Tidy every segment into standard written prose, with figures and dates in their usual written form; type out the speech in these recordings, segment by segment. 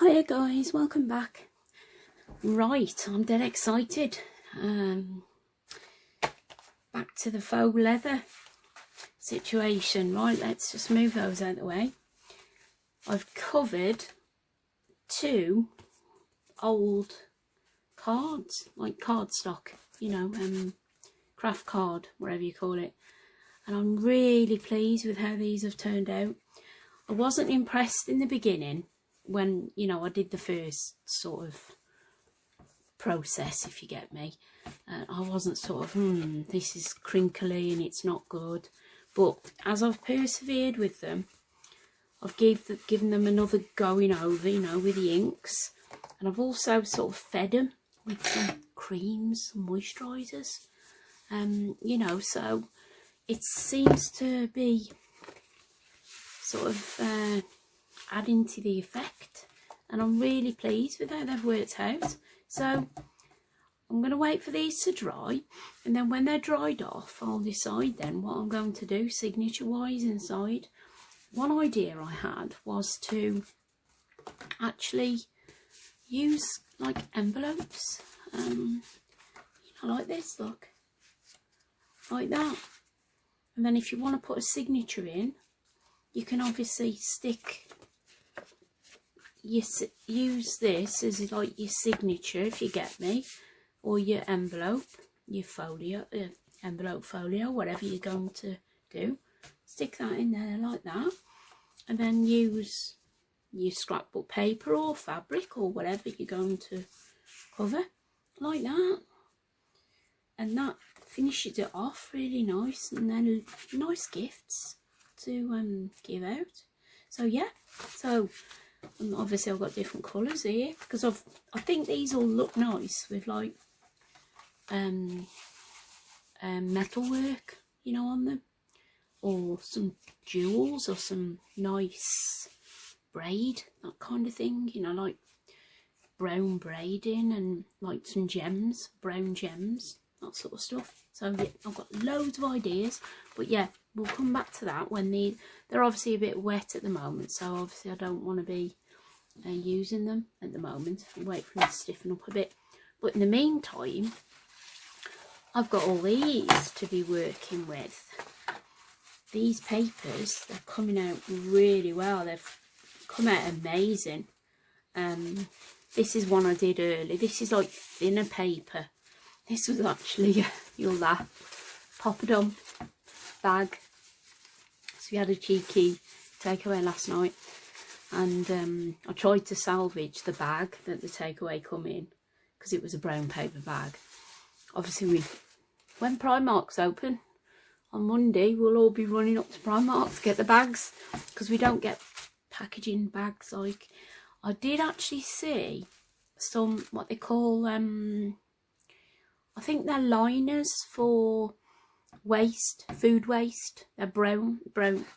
Hiya guys, welcome back. Right, I'm dead excited. Back to the faux leather situation. Right, let's just move those out of the way. I've covered 2 old cards, like cardstock, you know, craft card, whatever you call it. And I'm really pleased with how these have turned out. I wasn't impressed in the beginning when, you know, I did the first sort of process, if you get me. I wasn't sort of, this is crinkly and it's not good. But as I've persevered with them, I've given them another going over, you know, with the inks. And I've also sort of fed them with some creams, some moisturisers. You know, so it seems to be sort of adding to the effect, and I'm really pleased with how they've worked out. So I'm going to wait for these to dry, and then when they're dried off, I'll decide then what I'm going to do signature wise inside. One idea I had was to actually use like envelopes, you know, like this, look, like that. And then if you want to put a signature in, you can obviously use this as like your signature, if you get me, or your envelope, your folio, envelope folio, whatever you're going to do. Stick that in there like that, and then use your scrapbook paper or fabric or whatever you're going to cover, like that. And that finishes it off really nice, and then nice gifts to give out. So yeah, so obviously I've got different colours here because I think these all look nice with like metalwork, you know, on them, or some jewels or some nice braid, that kind of thing, you know, like brown braiding and like some gems, brown gems, that sort of stuff. So yeah, I've got loads of ideas, but yeah, we'll come back to that when they're obviously a bit wet at the moment, so obviously I don't want to be using them at the moment. I'll wait for them to stiffen up a bit. But in the meantime, I've got all these to be working with. These papers, they're coming out really well. They've come out amazing. This is one I did early. This is like thinner paper. This was actually, you'll laugh, poppadom bag. So we had a cheeky takeaway last night, and I tried to salvage the bag that the takeaway come in because it was a brown paper bag. Obviously, when Primark's open on Monday, we'll all be running up to Primark to get the bags because we don't get packaging bags. Like, I did actually see some, what they call, I think they're liners for waste, food waste. They're brown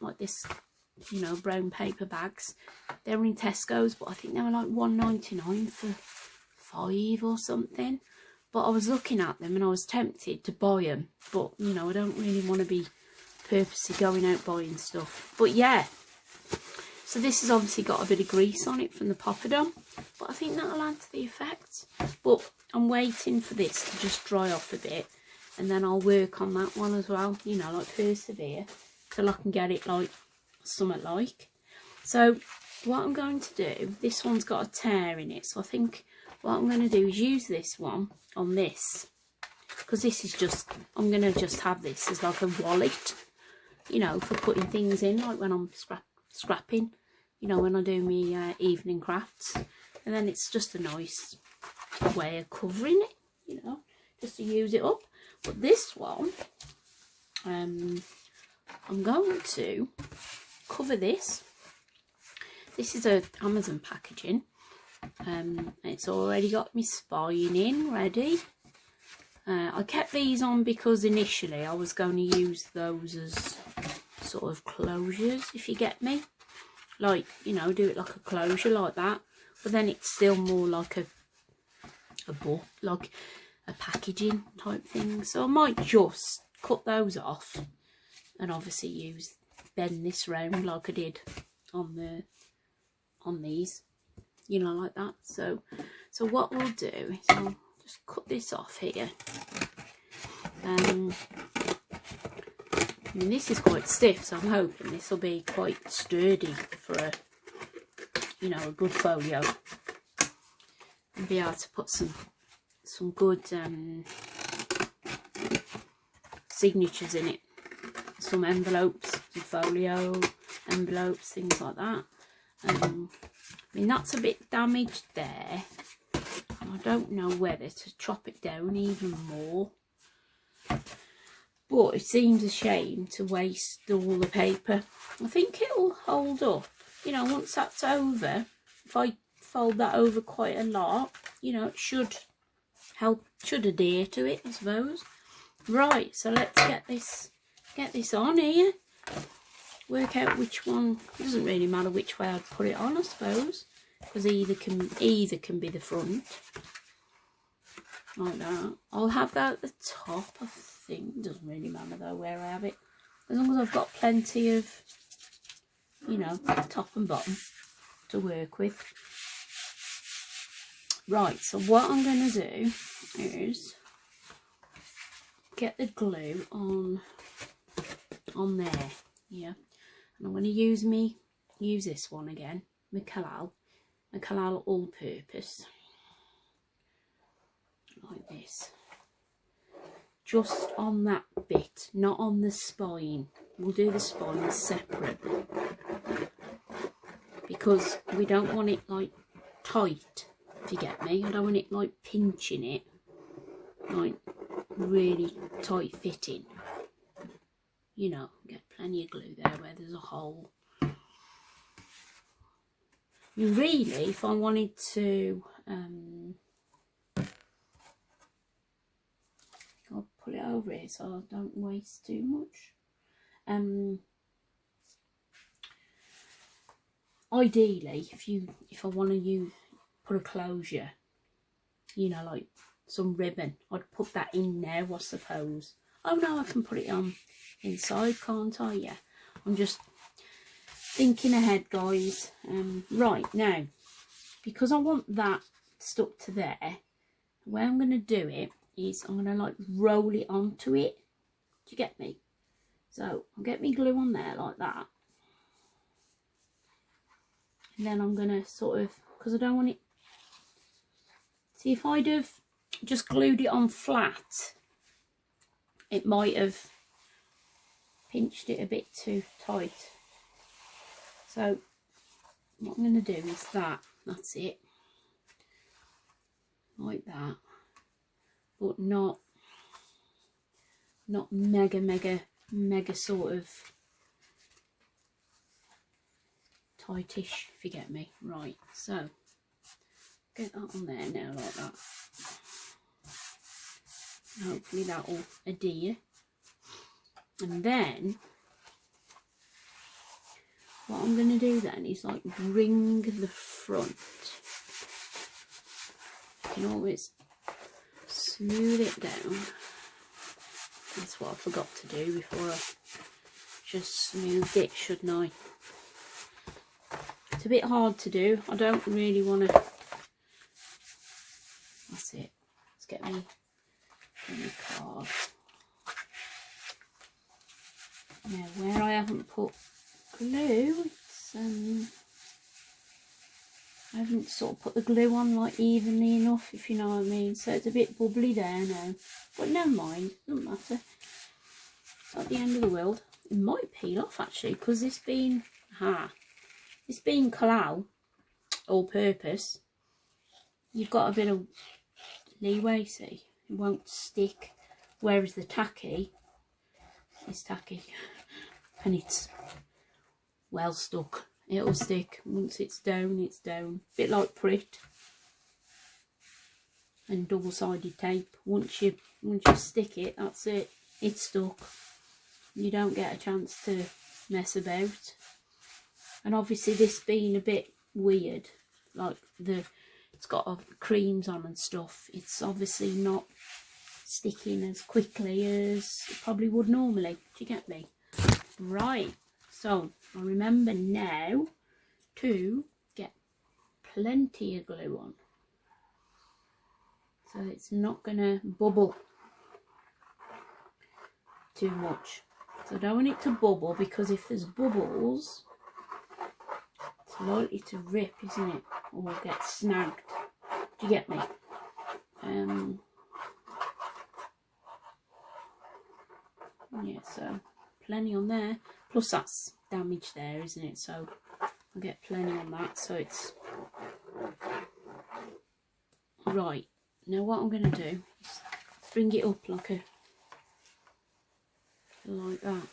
like this, you know, brown paper bags. They were in Tesco's, but I think they were like £1.99 for 5 or something. But I was looking at them and I was tempted to buy them, but you know, I don't really want to be purposely going out buying stuff. But yeah, so this has obviously got a bit of grease on it from the poppadom, but I think that'll add to the effect. But I'm waiting for this to just dry off a bit, and then I'll work on that one as well, you know, like persevere till I can get it like something like. So what I'm going to do, this one's got a tear in it, so I think what I'm going to do is use this one on this, because this is just, I'm going to just have this as like a wallet, you know, for putting things in, like when I'm scrapping, you know, when I do my evening crafts. And then it's just a nice way of covering it, you know, just to use it up. But this one, I'm going to cover this. This is a Amazon packaging. It's already got my spine in ready. I kept these on because initially I was going to use those as sort of closures, if you get me, like, you know, do it like a closure like that, but then it's still more like a book, like a packaging type thing. So I might just cut those off and obviously bend this round like I did on these. you know, like that. So what we'll do is I'll just cut this off here. I mean, this is quite stiff, so I'm hoping this will be quite sturdy for a, you know, a good folio, and be able to put some good signatures in it, some envelopes, some folio envelopes, things like that. I mean, that's a bit damaged there, and I don't know whether to chop it down even more, but it seems a shame to waste all the paper. I think it'll hold up, you know, once that's over. If I fold that over quite a lot, you know, it should help, should adhere to it, I suppose. Right, so let's get this on here. Work out which one. It doesn't really matter which way I'd put it on, I suppose, because either can be the front, like that. I'll have that at the top, I think. It doesn't really matter though where I have it, as long as I've got plenty of, you know, top and bottom to work with. Right, so what I'm going to do is get the glue on there, yeah, and I'm going to use this one again, my Kalal all-purpose, like this, just on that bit, not on the spine. We'll do the spine separately because we don't want it like tight, if you get me. I don't want it like pinching it, like really tight fitting, you know. Get plenty of glue there where there's a hole. Really, if I wanted to I'll put it over here so I don't waste too much. Ideally, if I want to put a closure, you know, like some ribbon, I'd put that in there, I suppose. Oh no, I can put it on inside, can't I? Yeah, I'm just thinking ahead, guys. Right, now, because I want that stuck to there, the way I'm going to do it is I'm going to like roll it onto it. Do you get me? So I'll get me glue on there like that, and then I'm going to sort of, because I don't want it, see, if I'd have just glued it on flat, it might have pinched it a bit too tight. So what I'm going to do is that's it, like that, but not mega sort of tightish, if you get me. Right, so get that on there now like that. Hopefully that will adhere. And then what I'm going to do then is like bring the front. You can always smooth it down. That's what I forgot to do before I just smoothed it, shouldn't I? It's a bit hard to do. I don't really want to. That's it. Let's get me card. Now, where I haven't put glue, it's I haven't sort of put the glue on like evenly enough, if you know what I mean. So it's a bit bubbly there now, but never mind, doesn't matter. It's not the end of the world. It might peel off actually, because this being Kalal all-purpose, you've got a bit of leeway. See, it won't stick, whereas the tacky is tacky and it's well stuck. It'll stick once it's down, it's down. A bit like Prit and double-sided tape. Once you stick it, that's it. It's stuck. You don't get a chance to mess about. And obviously this being a bit weird, like it's got creams on and stuff, it's obviously not sticking as quickly as it probably would normally. Do you get me? Right. So I remember now to get plenty of glue on, so it's not gonna bubble too much. So I don't want it to bubble, because if there's bubbles, it's likely to rip, isn't it, or get snagged. Do you get me? Yeah, so plenty on there, plus that's damage there, isn't it? So I'll get plenty on that. So it's right. Now what I'm going to do is bring it up like that,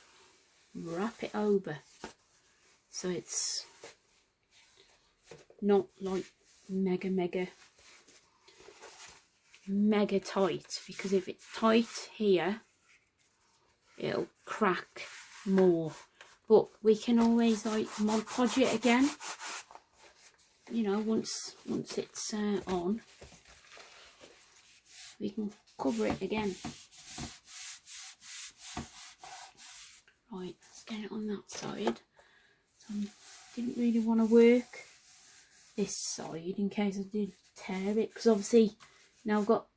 wrap it over so it's not like mega tight, because if it's tight here it'll crack more. But we can always like Mod Podge it again, you know, once it's on, we can cover it again. Right, let's get it on that side. So I didn't really want to work this side in case I did tear it, because obviously now I've got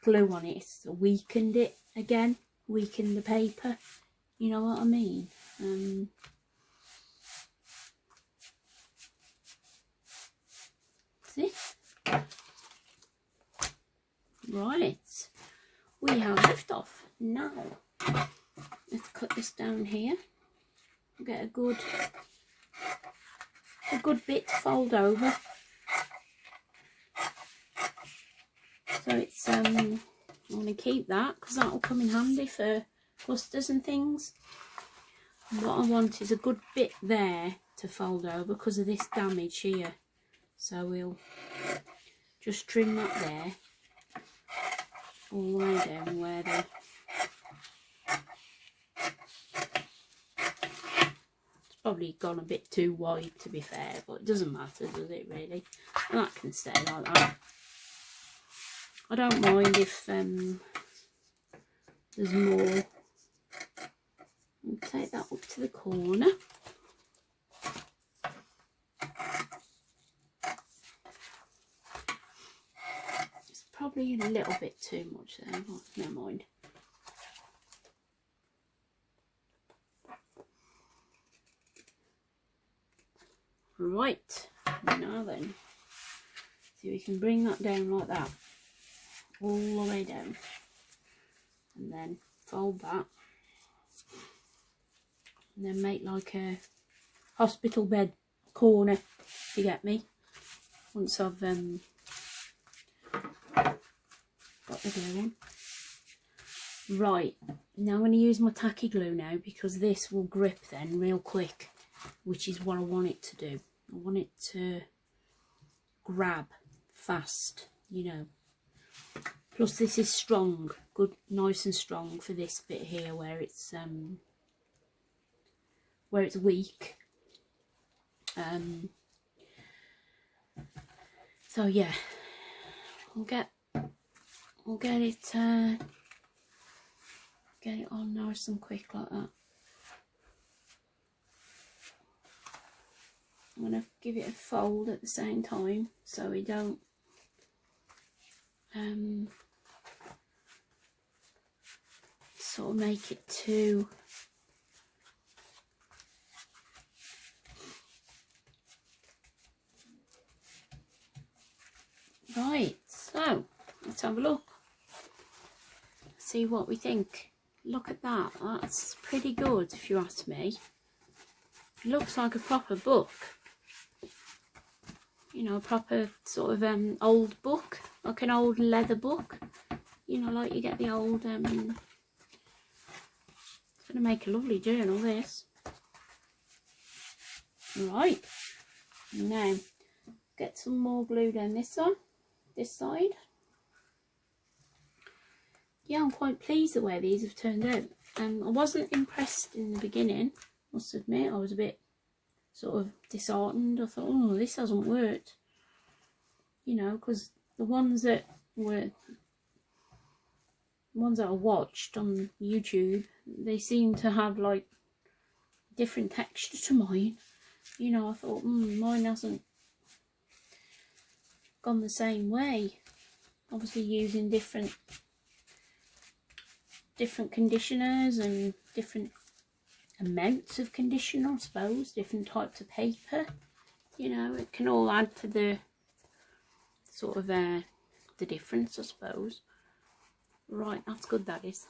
glue on it, it's weakened it again, weakened the paper, you know what I mean? See? Right, we have lift off. Now let's cut this down here, get a good bit to fold over, so it's I'm going to keep that because that will come in handy for clusters and things. And what I want is a good bit there to fold over because of this damage here, so we'll just trim that there all the way down where the probably gone a bit too wide, to be fair, but it doesn't matter, does it really? And that can stay like that. I don't mind if there's more. I'll take that up to the corner. It's probably a little bit too much there, but never mind. Right, now then, so we can bring that down like that, all the way down, and then fold that, and then make like a hospital bed corner, if you get me, once I've got the glue on. Right, now I'm going to use my tacky glue now, because this will grip then real quick, which is what I want it to do. I want it to grab fast, you know. Plus this is strong, good, nice and strong for this bit here where it's weak. So yeah, we'll get it on nice and quick like that. I'm going to give it a fold at the same time so we don't sort of make it too right. So let's have a look, see what we think. Look at that, that's pretty good if you ask me. It looks like a proper book, you know, a proper sort of old book, like an old leather book, you know, like you get the old it's going to make a lovely journal, this. Right, now get some more glue down this side. Yeah, I'm quite pleased the way these have turned out. I wasn't impressed in the beginning, must admit. I was a bit sort of disheartened. I thought, oh, this hasn't worked, you know, because the ones that I watched on YouTube, they seem to have like different texture to mine, you know. I thought, mine hasn't gone the same way, obviously using different conditioners and different amounts of conditioner, I suppose, different types of paper, you know, it can all add to the sort of the difference, I suppose. Right, that's good, that is.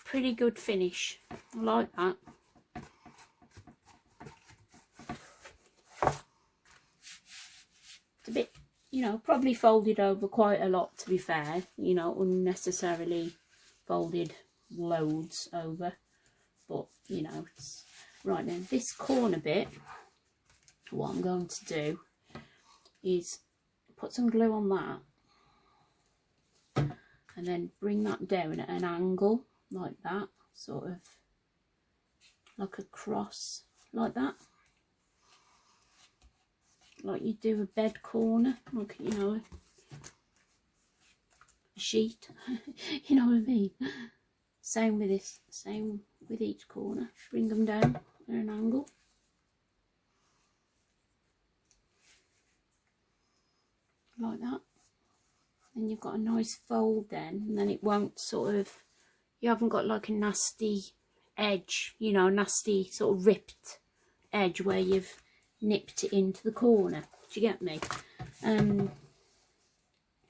Pretty good finish, I like that. It's a bit, you know, probably folded over quite a lot, to be fair, you know, unnecessarily folded loads over, but you know, it's right. Now this corner bit, what I'm going to do is put some glue on that and then bring that down at an angle like that, sort of like a cross like that, like you do a bed corner, like, you know, a sheet. You know what I mean? Same with this, same with each corner. Bring them down at an angle. Like that. And you've got a nice fold then, and then it won't sort of, you haven't got like a nasty edge, you know, nasty sort of ripped edge where you've nipped it into the corner. Do you get me?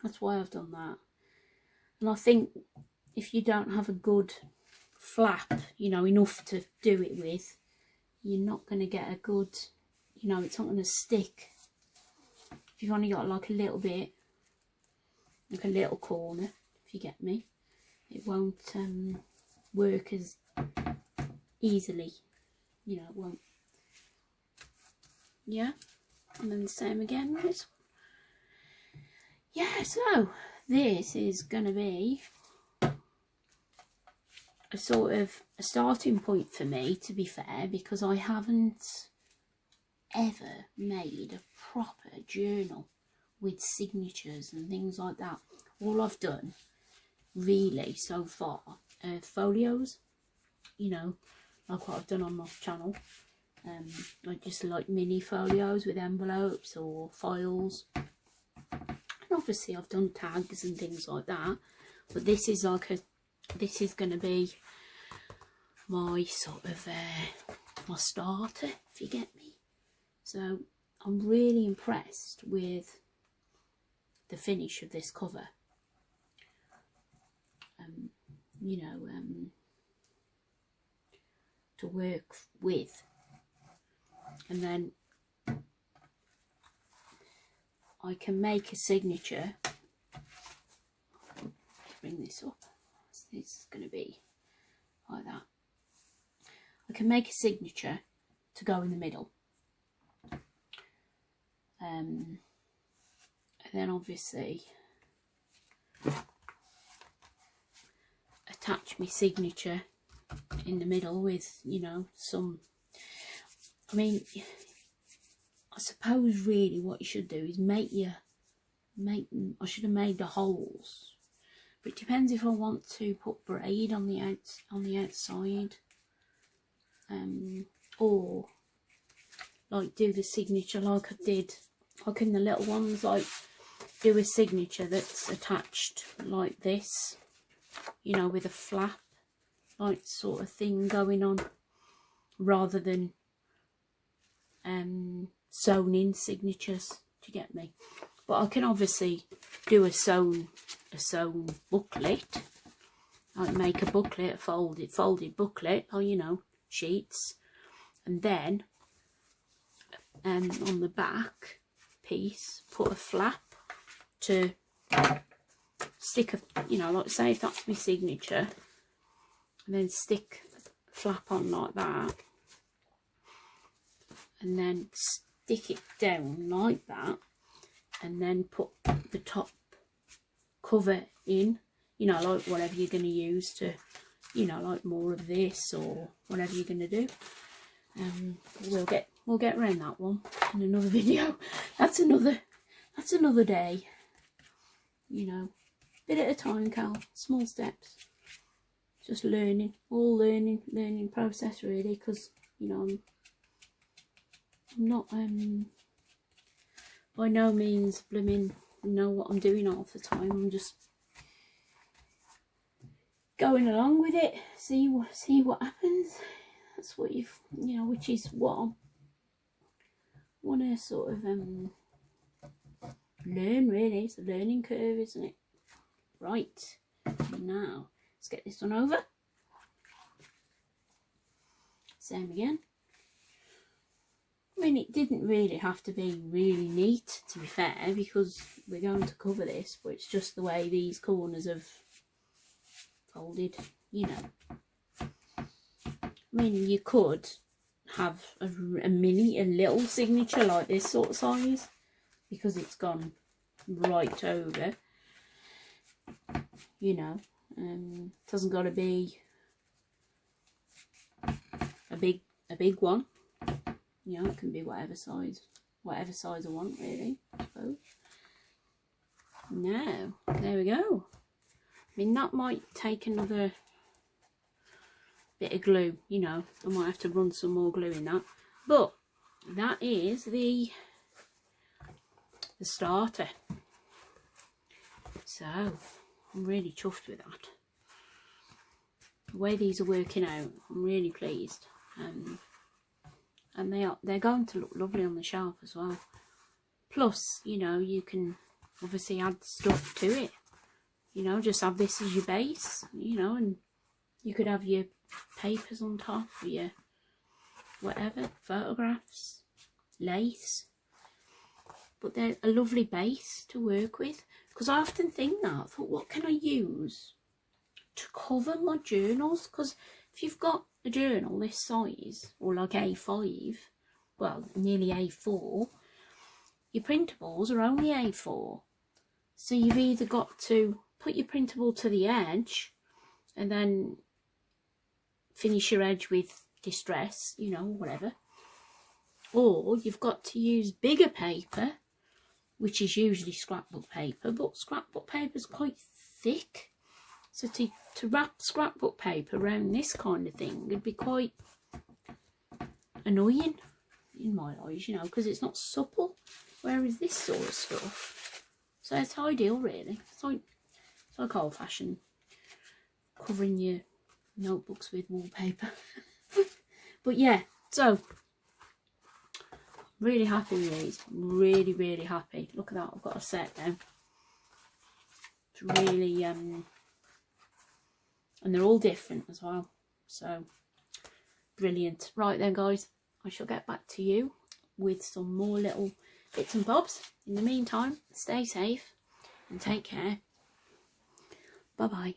That's why I've done that. And I think if you don't have a good flap, you know, enough to do it with, you're not going to get a good, you know, it's not going to stick. If you've only got like a little bit, like a little corner, if you get me, it won't work as easily, you know, it won't. Yeah, and then the same again with this one. Yeah, so this is going to be a sort of a starting point for me, to be fair, because I haven't ever made a proper journal with signatures and things like that. All I've done really so far are folios, you know, like what I've done on my channel. I just like mini folios with envelopes or files, and obviously I've done tags and things like that, but this is like a, this is going to be my sort of my starter, if you get me. So I'm really impressed with the finish of this cover. You know, to work with, and then I can make a signature. Bring this up. This is going to be like that. I can make a signature to go in the middle, and then obviously attach my signature in the middle with, you know, some, I mean, I suppose really what you should do is I should have made the holes, but it depends if I want to put braid on the outside, or like do the signature like I did, like in the little ones, like do a signature that's attached like this, you know, with a flap like sort of thing going on, rather than sewn in signatures. Do you get me? But I can obviously do a sewn booklet. I'd make a booklet, a folded booklet, or, you know, sheets, and then on the back piece put a flap to stick a, you know, like say if that's my signature, and then stick a flap on like that, and then stick it down like that, and then put the top cover in, you know, like whatever you're going to use to, you know, like more of this or whatever you're going to do. We'll get around that one in another video. That's another day, you know, bit at a time, Cal, small steps, just learning, all learning process really, because, you know, I'm not by no means blooming know what I'm doing half the time. I'm just going along with it, see what happens. That's what you know, which is what I want to sort of learn, really. It's a learning curve, isn't it? Right, now let's get this one over. Same again. I mean, it didn't really have to be really neat, to be fair, because we're going to cover this, but it's just the way these corners have folded, you know. I mean, you could have a little signature like this sort of size, because it's gone right over, you know. It hasn't got to be a big one. You know, it can be whatever size I want, really, I suppose. Now, there we go. I mean, that might take another bit of glue, you know. I might have to run some more glue in that. But that is the starter. So, I'm really chuffed with that. The way these are working out, I'm really pleased. And they're going to look lovely on the shelf as well. Plus, you know, you can obviously add stuff to it. You know, just have this as your base, you know, and you could have your papers on top, or your whatever, photographs, lace. But they're a lovely base to work with. Because I often think that, I thought, what can I use to cover my journals? Because if you've got a journal this size, or like A5, well, nearly A4, your printables are only A4. So you've either got to put your printable to the edge and then finish your edge with distress, you know, whatever. Or you've got to use bigger paper, which is usually scrapbook paper, but scrapbook paper is quite thick. So to wrap scrapbook paper around this kind of thing would be quite annoying in my eyes, you know, because it's not supple. Whereas this sort of stuff, so it's ideal, really. It's like old-fashioned covering your notebooks with wallpaper. But yeah, so really happy with these. Really, really happy. Look at that. I've got a set now. It's really and they're all different as well. So brilliant. Right then, guys, I shall get back to you with some more little bits and bobs. In the meantime, stay safe and take care. Bye bye.